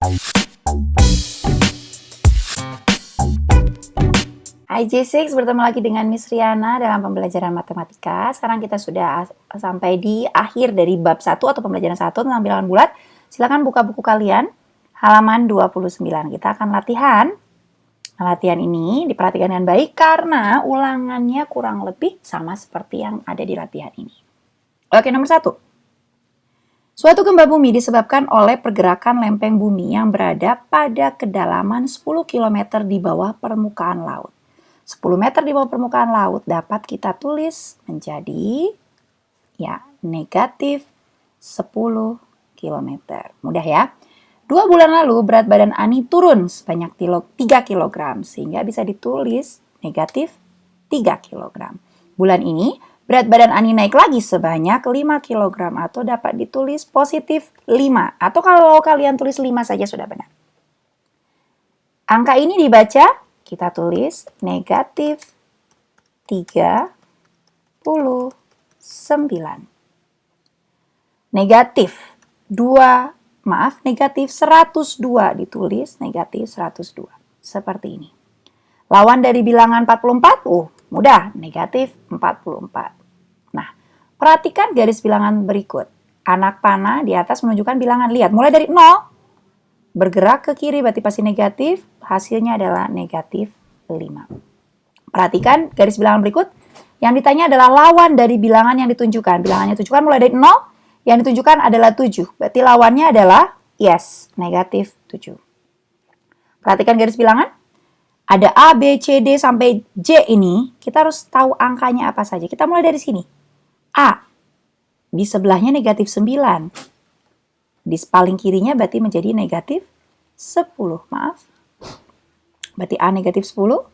Hai J6, bertemu lagi dengan Miss Riana dalam pembelajaran matematika. Sekarang kita sudah sampai di akhir dari bab 1 atau pembelajaran 1 tentang bilangan bulat. Silakan buka buku kalian, halaman 29. Kita akan latihan. Latihan ini diperhatikan dengan baik karena ulangannya kurang lebih sama seperti yang ada di latihan ini. Oke, nomor 1. Suatu gempa bumi disebabkan oleh pergerakan lempeng bumi yang berada pada kedalaman 10 km di bawah permukaan laut. 10 meter di bawah permukaan laut dapat kita tulis menjadi negatif 10 km. Mudah ya. 2 bulan lalu berat badan Ani turun sebanyak 3 kg sehingga bisa ditulis negatif 3 kg. Bulan ini berat badan Ani naik lagi sebanyak 5 kg atau dapat ditulis positif 5. Atau kalau kalian tulis 5 saja sudah benar. Angka ini dibaca, kita tulis negatif 39. Negatif 102 ditulis negatif 102. Seperti ini. Lawan dari bilangan 44, mudah, negatif 44. Nah, perhatikan garis bilangan berikut. Anak panah di atas menunjukkan bilangan. Lihat, mulai dari 0. Bergerak ke kiri berarti pasti negatif, hasilnya adalah negatif 5. Perhatikan garis bilangan berikut. Yang ditanya adalah lawan dari bilangan yang ditunjukkan. Bilangannya ditunjukkan mulai dari 0, yang ditunjukkan adalah 7. Berarti lawannya adalah negatif 7. Perhatikan garis bilangan. Ada A, B, C, D sampai J ini, kita harus tahu angkanya apa saja. Kita mulai dari sini. A, di sebelahnya negatif 9. Di paling kirinya berarti menjadi negatif 10. Maaf. Berarti A negatif 10.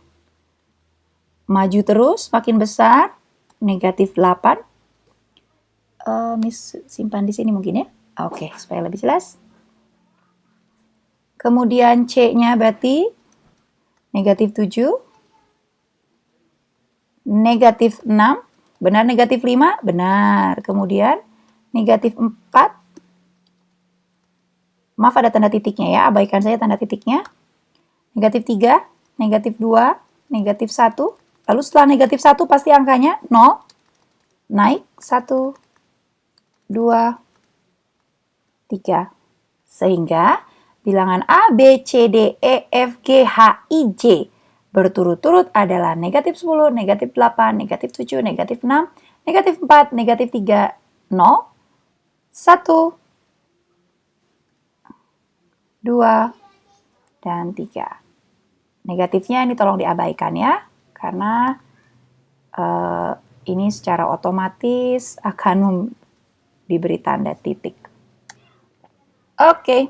Maju terus, makin besar. Negatif 8. Miss simpan di sini mungkin ya. Oke, supaya lebih jelas. Kemudian C-nya berarti negatif 7. Negatif 6. Benar negatif 5? Benar. Kemudian negatif 4. Maaf ada tanda titiknya ya, abaikan saja tanda titiknya. Negatif 3, negatif 2, negatif 1. Lalu setelah negatif 1 pasti angkanya 0. Naik 1, 2, 3. Sehingga bilangan A, B, C, D, E, F, G, H, I, J berturut-turut adalah negatif 10, negatif 8, negatif 7, negatif 6, negatif 4, negatif 3, 0, 1, 2, dan 3. Negatifnya ini tolong diabaikan ya, karena ini secara otomatis akan diberi tanda titik. Oke.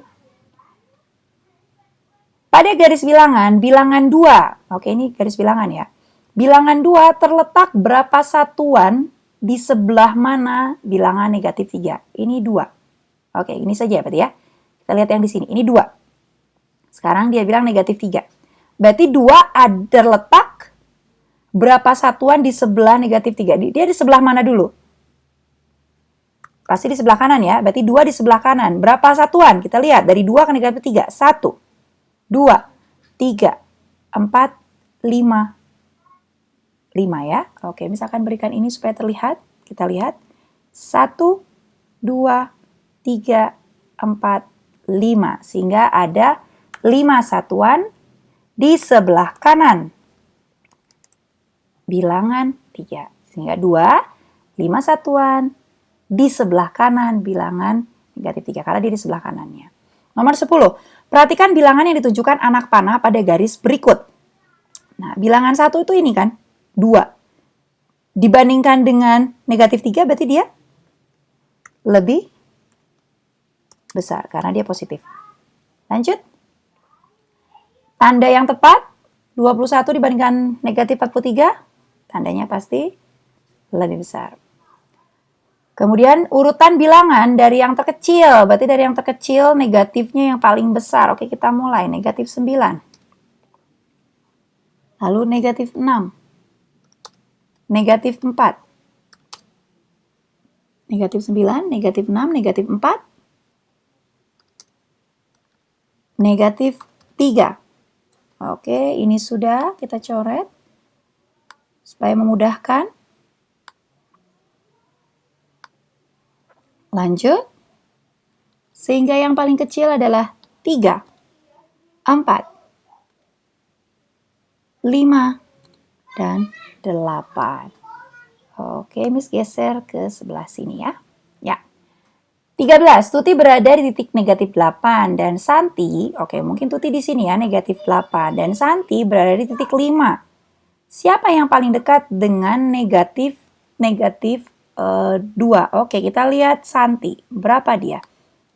Pada garis bilangan 2, oke ini garis bilangan ya. Bilangan 2 terletak berapa satuan di sebelah mana bilangan negatif 3? Ini 2. Oke, ini saja berarti ya. Kita lihat yang di sini. Ini 2. Sekarang dia bilang negatif 3. Berarti 2 terletak berapa satuan di sebelah negatif 3? Dia di sebelah mana dulu? Pasti di sebelah kanan ya. Berarti 2 di sebelah kanan. Berapa satuan? Kita lihat. Dari 2 ke negatif 3. 1, 2, 3, 4, 5. 5 ya. Oke, misalkan berikan ini supaya terlihat. Kita lihat. 1, 2, 3, 4, 5. Sehingga ada 5 satuan di sebelah kanan bilangan 3. Sehingga 2, 5 satuan di sebelah kanan bilangan negatif 3. Karena dia di sebelah kanannya. Nomor 10. Perhatikan bilangan yang ditunjukkan anak panah pada garis berikut. Nah, bilangan 1 itu ini kan, 2. Dibandingkan dengan negatif 3 berarti dia lebih besar karena dia positif. Lanjut. Tanda yang tepat, 21 dibandingkan negatif 43, tandanya pasti lebih besar. Kemudian urutan bilangan dari yang terkecil, berarti dari yang terkecil negatifnya yang paling besar. Oke, kita mulai. Negatif 9. Lalu negatif 6. Negatif 4. Negatif 9, negatif 6, negatif 4. negatif 3. Oke, ini sudah kita coret supaya memudahkan. Lanjut. Sehingga yang paling kecil adalah 3, 4, 5, dan 8. Oke, Miss geser ke sebelah sini ya. Ya. 13, Tuti berada di titik negatif 8 dan Santi, oke mungkin Tuti di sini ya, negatif 8 dan Santi berada di titik 5. Siapa yang paling dekat dengan negatif 2? Oke, kita lihat Santi. Berapa dia?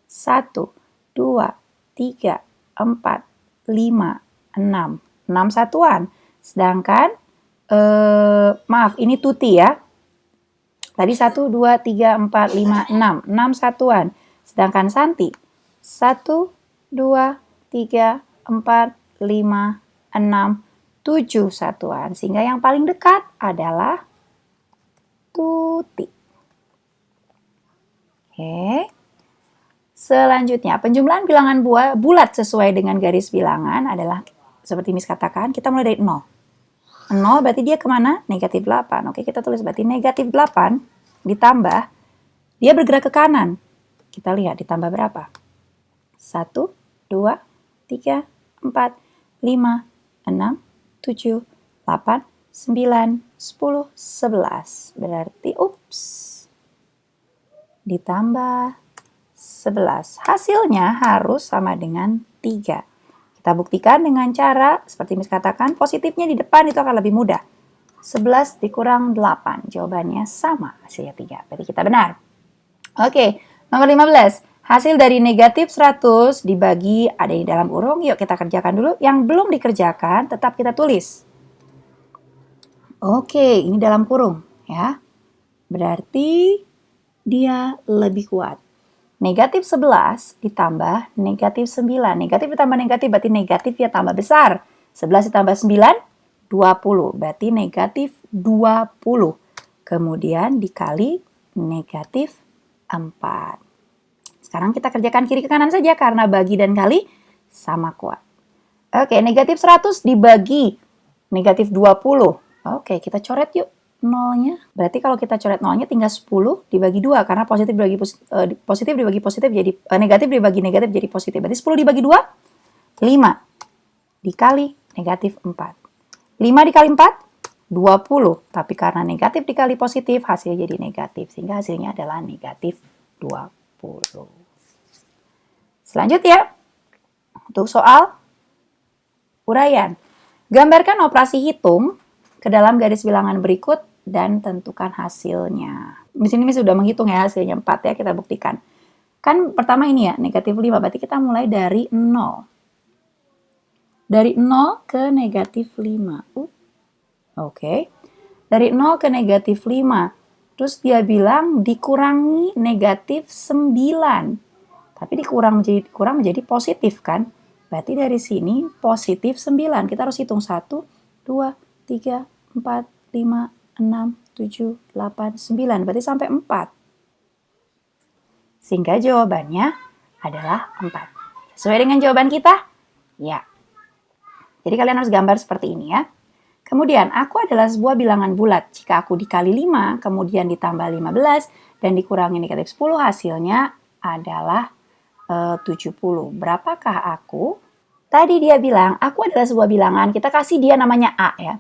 1, 2, 3, 4, 5, 6. 6 satuan. Sedangkan, maaf, ini Tuti ya. Tadi 1, 2, 3, 4, 5, 6. 6 satuan. Sedangkan Santi 1, 2, 3, 4, 5, 6, 7 satuan. Sehingga yang paling dekat adalah Tuti. Oke. Selanjutnya, penjumlahan bilangan bulat sesuai dengan garis bilangan adalah seperti Miss katakan, kita mulai dari 0. 0 berarti dia kemana? Negatif 8. Oke, kita tulis berarti negatif 8 ditambah, dia bergerak ke kanan. Kita lihat ditambah berapa? 1, 2, 3, 4, 5, 6, 7, 8, 9, 10, 11. Berarti, ditambah 11. Hasilnya harus sama dengan 3. Kita buktikan dengan cara, seperti Miss katakan, positifnya di depan itu akan lebih mudah. 11 dikurang 8. Jawabannya sama, hasilnya 3. Berarti kita benar. Oke, nomor 15. Hasil dari negatif 100 dibagi ada di dalam kurung. Yuk kita kerjakan dulu. Yang belum dikerjakan, tetap kita tulis. Oke, ini dalam kurung. Ya. Berarti dia lebih kuat. Negatif 11 ditambah negatif 9. Negatif ditambah negatif berarti negatif ya tambah besar. 11 ditambah 9, 20. Berarti negatif 20. Kemudian dikali negatif 4. Sekarang kita kerjakan kiri ke kanan saja karena bagi dan kali sama kuat. Oke, negatif 100 dibagi negatif 20. Oke, kita coret yuk. Nolnya. Berarti kalau kita coret nolnya tinggal 10 dibagi 2 karena positif dibagi positif dibagi positif jadi negatif dibagi negatif jadi positif. Berarti 10 dibagi 2 5 dikali negatif 4. 5 dikali 4 20. Tapi karena negatif dikali positif hasilnya jadi negatif sehingga hasilnya adalah negatif 20. Selanjutnya untuk soal uraian. Gambarkan operasi hitung ke dalam garis bilangan berikut dan tentukan hasilnya. Di sini sudah menghitung ya hasilnya 4 ya, kita buktikan. Kan pertama ini ya, negatif 5, berarti kita mulai dari 0. Dari 0 ke negatif 5. Oke. Dari 0 ke negatif 5. Terus dia bilang dikurangi negatif 9. Tapi dikurang menjadi positif kan? Berarti dari sini positif 9. Kita harus hitung 1, 2, 3, 4, 5, 6, 7, 8, 9. Berarti sampai 4. Sehingga jawabannya adalah 4. Sesuai dengan jawaban kita? Ya. Jadi kalian harus gambar seperti ini ya. Kemudian, aku adalah sebuah bilangan bulat. Jika aku dikali 5, kemudian ditambah 15, dan dikurangi negatif 10, hasilnya adalah 70. Berapakah aku? Tadi dia bilang, aku adalah sebuah bilangan. Kita kasih dia namanya A ya.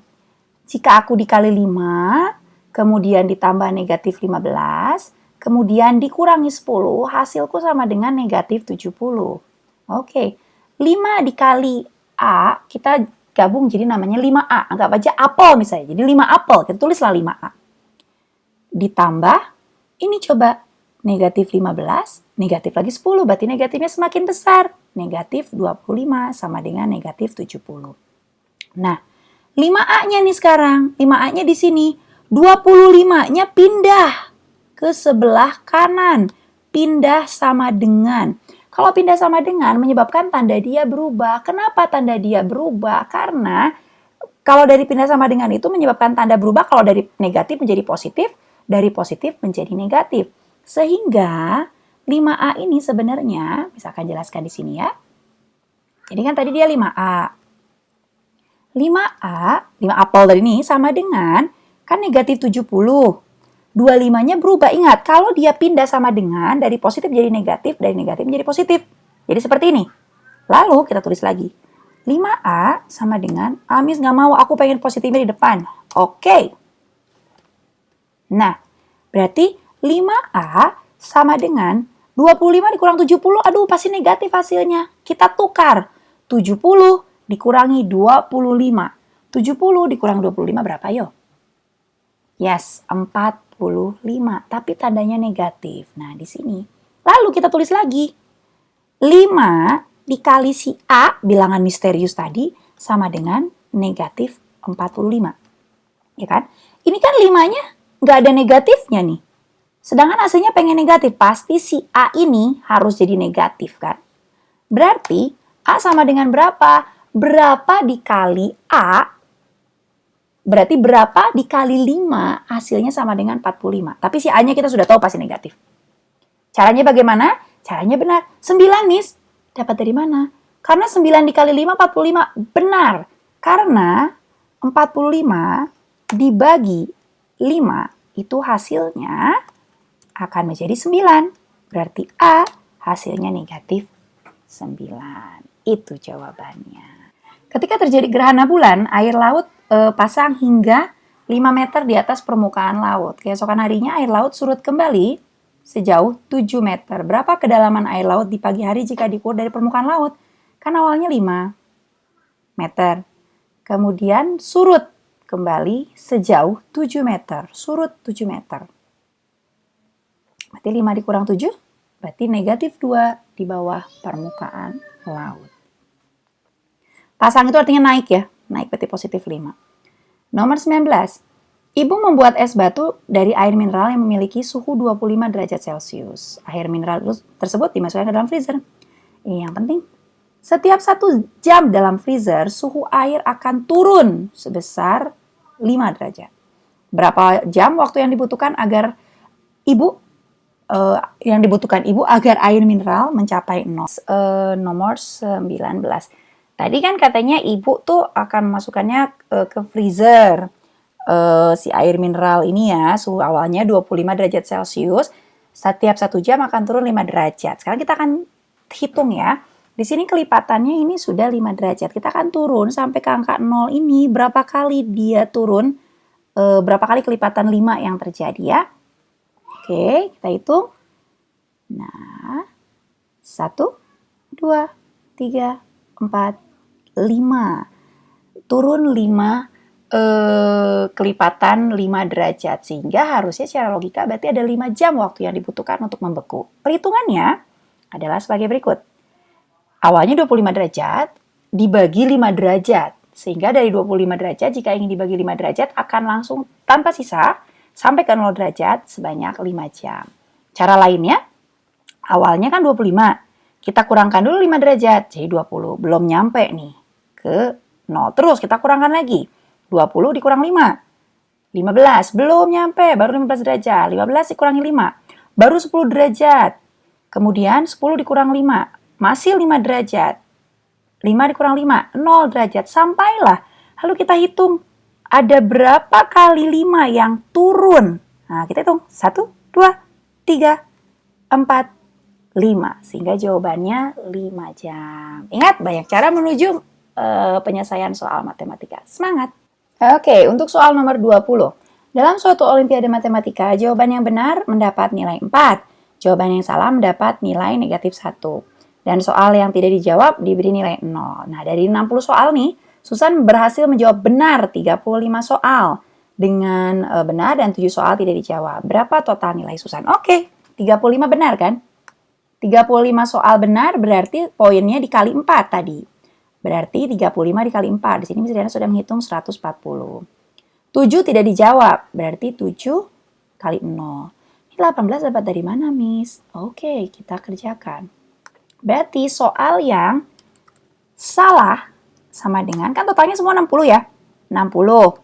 Jika aku dikali 5, kemudian ditambah negatif 15, kemudian dikurangi 10, hasilku sama dengan negatif 70. Oke, 5 dikali A, kita gabung jadi namanya 5A. Anggap aja apel misalnya, jadi 5 apel, kita tulislah 5A. Ditambah, ini coba negatif 15, negatif lagi 10, berarti negatifnya semakin besar. Negatif 25 sama dengan negatif 70. Nah, 5A-nya nih sekarang, 5A-nya di sini, 25-nya pindah ke sebelah kanan, pindah sama dengan. Kalau pindah sama dengan menyebabkan tanda dia berubah. Kenapa tanda dia berubah? Karena kalau dari pindah sama dengan itu menyebabkan tanda berubah kalau dari negatif menjadi positif, dari positif menjadi negatif. Sehingga 5A ini sebenarnya, misalkan jelaskan di sini ya, Jadi kan tadi dia 5A. 5A, 5 apel tadi ini sama dengan, kan negatif 70. 25-nya berubah. Ingat, kalau dia pindah sama dengan, dari positif jadi negatif, dari negatif menjadi positif. Jadi seperti ini. Lalu kita tulis lagi. 5A sama dengan, Miss nggak mau, aku pengen positifnya di depan. Oke. Nah, berarti 5A sama dengan 25 dikurang 70, aduh pasti negatif hasilnya. Kita tukar. 70 dikurangi 25. 70 dikurang 25 berapa yo? Yes, 45. Tapi tandanya negatif. Nah, di sini. Lalu kita tulis lagi. 5 dikali si A, bilangan misterius tadi, sama dengan negatif 45. Ya kan? Ini kan 5-nya nggak ada negatifnya nih. Sedangkan hasilnya pengen negatif. Pasti si A ini harus jadi negatif kan? Berarti A sama dengan berapa? Berapa dikali A? Berarti berapa dikali 5 hasilnya sama dengan 45. Tapi si A-nya kita sudah tahu pasti negatif. Caranya bagaimana? Caranya benar. 9, Miss. Dapat dari mana? Karena 9 dikali 5, 45. Benar. Karena 45 dibagi 5 itu hasilnya akan menjadi 9. Berarti A hasilnya negatif 9. Itu jawabannya. Ketika terjadi gerhana bulan, air laut pasang hingga 5 meter di atas permukaan laut. Keesokan harinya air laut surut kembali sejauh 7 meter. Berapa kedalaman air laut di pagi hari jika diukur dari permukaan laut? Kan awalnya 5 meter. Kemudian surut kembali sejauh 7 meter. Surut 7 meter. Berarti 5 dikurang 7, berarti negatif 2 di bawah permukaan laut. Pasang itu artinya naik ya. Naik berarti positif 5. Nomor 19. Ibu membuat es batu dari air mineral yang memiliki suhu 25 derajat Celcius. Air mineral tersebut dimasukkan ke dalam freezer. Ini yang penting. Setiap 1 jam dalam freezer, suhu air akan turun sebesar 5 derajat. Berapa jam waktu yang dibutuhkan agar ibu agar air mineral mencapai 0? Nomor 19. Tadi kan katanya ibu tuh akan masukkannya ke freezer. Si air mineral ini ya, suhu awalnya 25 derajat Celcius, setiap 1 jam akan turun 5 derajat. Sekarang kita akan hitung ya. Di sini kelipatannya ini sudah 5 derajat. Kita akan turun sampai ke angka 0 ini, berapa kali dia turun, berapa kali kelipatan 5 yang terjadi ya. Oke, kita hitung. Nah, 1, 2, 3, 4, 5. Turun 5 kelipatan 5 derajat. Sehingga harusnya secara logika berarti ada 5 jam waktu yang dibutuhkan untuk membeku. Perhitungannya adalah sebagai berikut. Awalnya 25 derajat dibagi 5 derajat. Sehingga dari 25 derajat jika ingin dibagi 5 derajat akan langsung tanpa sisa sampai ke 0 derajat sebanyak 5 jam. Cara lainnya, awalnya kan 25. Kita kurangkan dulu 5 derajat, jadi 20. Belum nyampe nih ke 0. Terus kita kurangkan lagi. 20 dikurang 5. 15. Belum nyampe, baru 15 derajat. 15 dikurangi 5. Baru 10 derajat. Kemudian 10 dikurang 5. Masih 5 derajat. 5 dikurang 5. 0 derajat. Sampailah. Lalu kita hitung. Ada berapa kali 5 yang turun? Nah, kita hitung. 1, 2, 3, 4, 5. Sehingga jawabannya 5 jam. Ingat, banyak cara menuju penyelesaian soal matematika. Semangat! Oke, untuk soal nomor 20. Dalam suatu olimpiade matematika, jawaban yang benar mendapat nilai 4. Jawaban yang salah mendapat nilai negatif 1. Dan soal yang tidak dijawab diberi nilai 0. Nah, dari 60 soal nih, Susan berhasil menjawab benar 35 soal. Dengan benar dan 7 soal tidak dijawab. Berapa total nilai Susan? Oke, 35 benar kan? 35 soal benar berarti poinnya dikali 4 tadi. Berarti 35 dikali 4. Di sini misalnya sudah menghitung 140. 7 tidak dijawab. Berarti 7 kali 0. Ini 18 dapat dari mana, Miss? Oke, kita kerjakan. Berarti soal yang salah sama dengan, kan totalnya semua 60 ya. 60.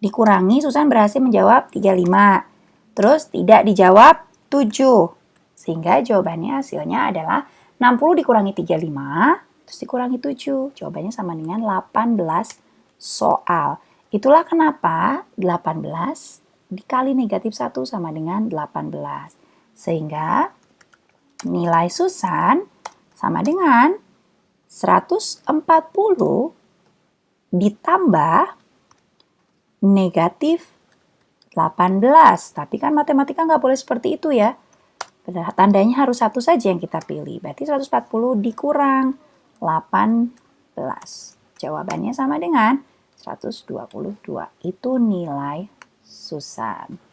Dikurangi, Susan berhasil menjawab 35. Terus tidak dijawab 7. Sehingga jawabannya hasilnya adalah 60 dikurangi 35. terus dikurangi 7. Jawabannya sama dengan 18 soal. Itulah kenapa 18 dikali negatif 1 sama dengan 18. Sehingga nilai Susan sama dengan 140 ditambah negatif 18. Tapi kan matematika nggak boleh seperti itu ya. Tandanya harus satu saja yang kita pilih. Berarti 140 dikurang 18. Jawabannya sama dengan 122. Itu nilai Susan.